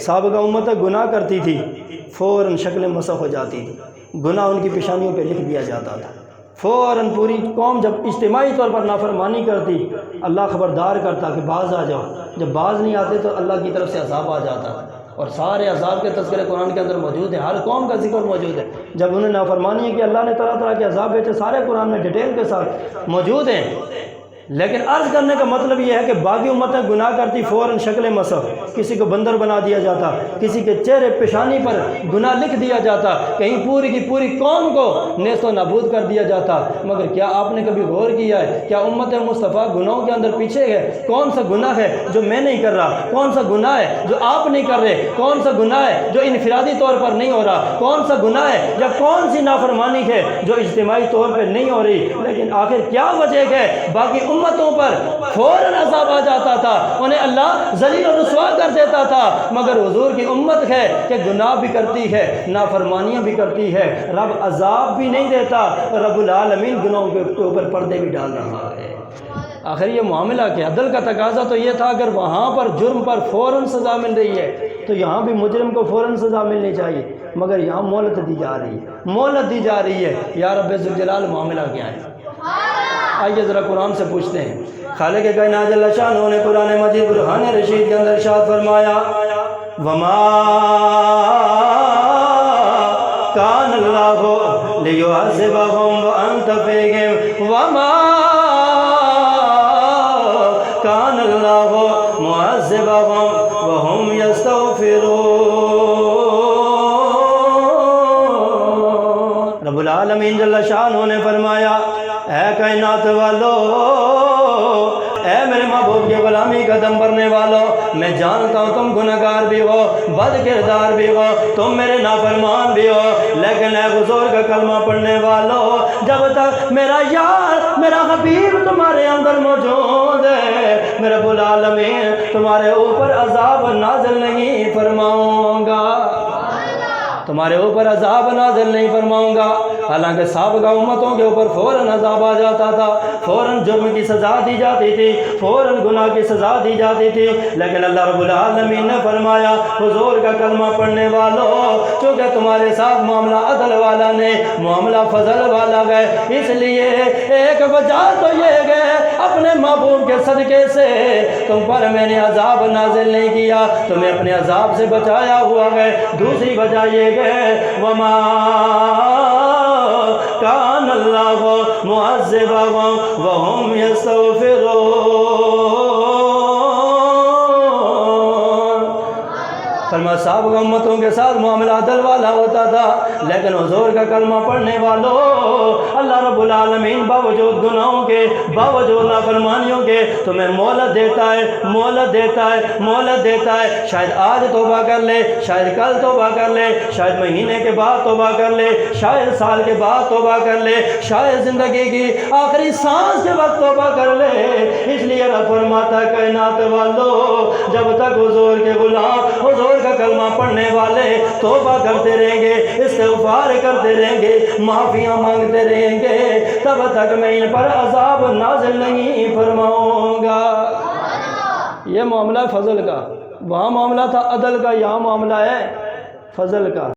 سابقہ امت گناہ کرتی تھی، فوراً شکل مسخ ہو جاتی تھی، گناہ ان کی پیشانیوں پہ لکھ دیا جاتا تھا۔ فوراً پوری قوم جب اجتماعی طور پر نافرمانی کرتی، اللہ خبردار کرتا کہ باز آ جاؤ، جب باز نہیں آتے تو اللہ کی طرف سے عذاب آ جاتا، اور سارے عذاب کے تذکرے قرآن کے اندر موجود ہیں، ہر قوم کا ذکر موجود ہے۔ جب انہوں نے نافرمانی کی اللہ نے طرح طرح کے عذاب بھیجے، سارے قرآن میں ڈیٹیل کے ساتھ موجود ہیں۔ لیکن عرض کرنے کا مطلب یہ ہے کہ باقی امتیں گناہ کرتی، فوراً شکل مسخ، کسی کو بندر بنا دیا جاتا، کسی کے چہرے پیشانی پر گناہ لکھ دیا جاتا، کہیں پوری کی پوری قوم کو نیست و نابود کر دیا جاتا۔ مگر کیا آپ نے کبھی غور کیا ہے؟ کیا امت مصطفیٰ گناہوں کے اندر پیچھے ہے؟ کون سا گناہ ہے جو میں نہیں کر رہا؟ کون سا گناہ ہے جو آپ نہیں کر رہے؟ کون سا گناہ ہے جو انفرادی طور پر نہیں ہو رہا؟ کون سا گناہ ہے یا کون سی نافرمانی ہے جو اجتماعی طور پہ نہیں ہو رہی؟ لیکن آخر کیا وجہ ہے؟ باقی امتوں پر فوراً عذاب آ جاتا تھا، انہیں اللہ ذلیل و رسوا کر دیتا تھا، مگر حضور کی امت ہے کہ گناہ بھی کرتی ہے، نافرمانیاں بھی کرتی ہے، رب عذاب بھی نہیں دیتا، رب العالمین گناہوں کے اوپر پردے بھی ڈال رہا ہے۔ آخر یہ معاملہ کیا؟ عدل کا تقاضا تو یہ تھا اگر وہاں پر جرم پر فوراً سزا مل رہی ہے تو یہاں بھی مجرم کو فوراً سزا ملنی چاہیے، مگر یہاں مہلت دی جا رہی ہے، مہلت دی جا رہی ہے۔ یا رب ذوالجلال معاملہ کیا ہے؟ آئیے ذرا قرآن سے پوچھتے ہیں۔ خالق کائنات جل شانہ نے قرآن مجید برہان رشید کے اندر ارشاد فرمایا، وما کان اللہ لیعذبہم وانت فیہم وما کان اللہ معذبہم وہم یستغفرون۔ رب العالمین جل شانہ نے فرمایا، اے کائنات والو، اے میرے محبوب کی غلامی قدم بھرنے والو، میں جانتا ہوں تم گنہگار بھی ہو، بد کردار بھی ہو، تم میرے نافرمان بھی ہو، لیکن اے حضور کا کلمہ پڑھنے والو، جب تک میرا یار میرا حبیب تمہارے اندر موجود ہے، میں رب العالمین تمہارے اوپر عذاب نازل نہیں فرماؤں گا، تمہارے اوپر عذاب نازل نہیں فرماؤں گا۔ حالانکہ سابقہ امتوں کے اوپر فوراً عذاب آ جاتا تھا، فوراً جرم کی سزا دی جاتی تھی، فوراً گناہ کی سزا دی جاتی تھی، لیکن اللہ رب العالمین نے فرمایا، حضور کا کلمہ پڑھنے والوں، چونکہ تمہارے ساتھ معاملہ عدل والا نے، معاملہ فضل والا گئے، اس لیے ایک وجہ تو یہ گئے اپنے محبوب کے صدقے سے تم پر میں نے عذاب نازل نہیں کیا، تمہیں اپنے عذاب سے بچایا ہوا ہے۔ دوسری وجہ یہ گئے، وما کان اللہ معذبہم وہم یستغفرون۔ فرما سابقہ امتوں کے ساتھ معاملہ عدل والا ہوتا تھا، لیکن حضور کا کلمہ پڑھنے والوں، اللہ رب العالمین باوجود گناہوں کے، باوجود نافرمانیوں کے تمہیں مہلت دیتا ہے، مہلت دیتا ہے، مہلت دیتا ہے۔ شاید آج توبہ کر لے، شاید کل توبہ کر لے، شاید مہینے کے بعد توبہ کر لے، شاید سال کے بعد توبہ کر لے، شاید زندگی کی آخری سانس کے وقت توبہ کر لے۔ اس لیے رب فرماتا ہے، کائنات والو، جب تک حضور کے غلام، حضور کا کلمہ پڑھنے والے توبہ کرتے رہیں گے، استغفار کرتے رہیں گے، معافیاں مانگتے رہیں گے، تب تک میں ان پر عذاب نازل نہیں فرماؤں گا۔ یہ معاملہ فضل کا، وہاں معاملہ تھا عدل کا، یہاں معاملہ ہے فضل کا۔